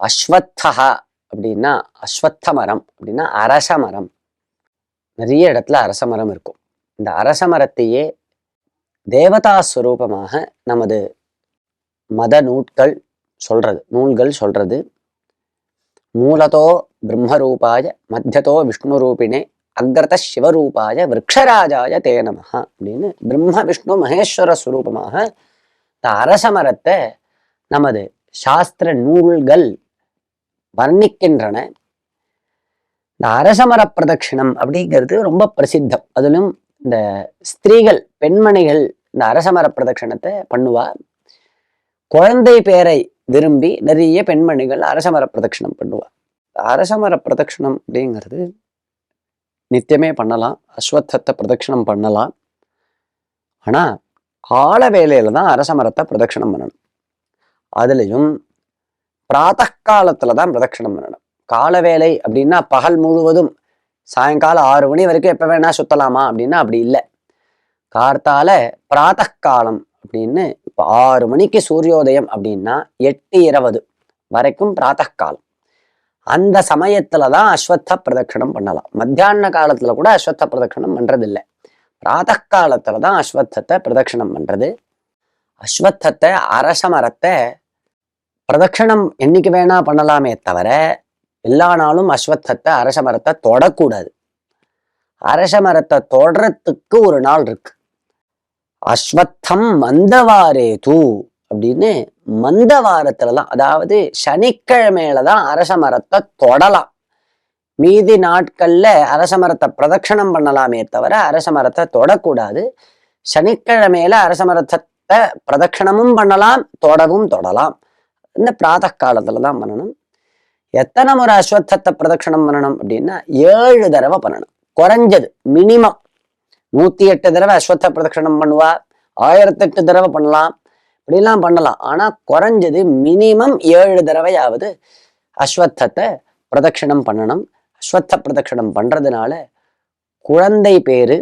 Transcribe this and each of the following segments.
அஸ்வத்தா அப்படின்னா அஸ்வத்த மரம் அப்படின்னா அரச மரம். நிறைய இடத்துல அரச மரம் இருக்கும். இந்த அரச மரத்தையே தேவதா ஸ்வரூபமாக நமது மத நூல்கள் சொல்றது. மூலதோ பிரம்மரூபாய மத்தியதோ விஷ்ணு ரூபிணே அக்ரத சிவரூபாய விரக்ஷராஜாய தே நமஹ அப்படின்னு பிரம்ம விஷ்ணு மகேஸ்வர ஸ்வரூபமாக இந்த அரச மரத்தை நமது சாஸ்திர நூல்கள் வர்ணிக்கின்றன. இந்த அரசமர பிரதட்சிணம் அப்படிங்கிறது ரொம்ப பிரசித்தம். அதிலும் இந்த ஸ்திரீகள் பெண்மணிகள் இந்த அரசமர பிரதட்சிணத்தை பண்ணுவா. குழந்தை பேரை விரும்பி நிறைய பெண்மணிகள் அரசமர பிரதட்சிணம் பண்ணுவா. அரசமர பிரதட்சிணம் அப்படிங்கிறது நித்தியமே பண்ணலாம். அஸ்வத்தத்தை பிரதட்சிணம் பண்ணலாம். ஆனா கால வேலையில தான் அரசமரத்தை பிரதட்சிணம் பண்ணணும். அதுலயும் பிராத்த காலத்துல தான் பிரதட்சிணம் பண்ணணும். கால வேலை அப்படின்னா பகல் முழுவதும் சாயங்காலம் 6 மணி வரைக்கும் எப்ப வேணா சுத்தலாமா அப்படின்னா அப்படி இல்லை. கார்த்தால பிராத்த காலம் அப்படின்னு இப்போ 6 மணிக்கு சூரியோதயம் அப்படின்னா 8:20 வரைக்கும் பிராத்த காலம். அந்த சமயத்துலதான் அஸ்வத்த பிரதட்சணம் பண்ணலாம். மத்தியான காலத்துல கூட அஸ்வத்த பிரதட்சணம் பண்றது இல்லை. பிராத்த காலத்துலதான் அஸ்வத்தத்தை பிரதட்சணம் பண்றது. அஸ்வத்தத்தை அரச மரத்தை பிரதட்சணம் என்னைக்கு வேணா பண்ணலாமே தவிர எல்லா நாளும் அஸ்வத்தத்தை அரச மரத்தை தொடக்கூடாது. அரச மரத்தை தொடறதுக்கு ஒரு நாள் இருக்கு. அஸ்வத்தம் மந்தவாரே தூ அப்படின்னு மந்தவாரத்துலதான், அதாவது சனிக்கிழமையிலதான் அரச மரத்தை தொடலாம். மீதி நாட்கள்ல அரச மரத்தை பிரதட்சணம் பண்ணலாமே தவிர அரச மரத்தை தொடக்கூடாது. சனிக்கிழமையில அரச மரத்தை பிரதட்சணமும் பண்ணலாம், தொடலாம். இந்த பிராத்த காலத்துலதான் பண்ணணும். எத்தனை முறை அஸ்வத்தத்தை பிரதட்சணம் பண்ணணும் அப்படின்னா 7 தடவை பண்ணணும். குறைஞ்சது மினிமம் 108 தடவை அஸ்வத்த பிரதட்சணம் பண்ணுவா. 1008 தடவை பண்ணலாம், இப்படிலாம் பண்ணலாம். ஆனா குறைஞ்சது மினிமம் 7 தடவையாவது அஸ்வத்தத்தை பிரதட்சணம் பண்ணணும். அஸ்வத்த பிரதட்சணம் பண்றதுனால குழந்தை பேரு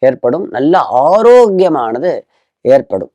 ஏற்படும், நல்ல ஆரோக்கியமானது ஏற்படும்.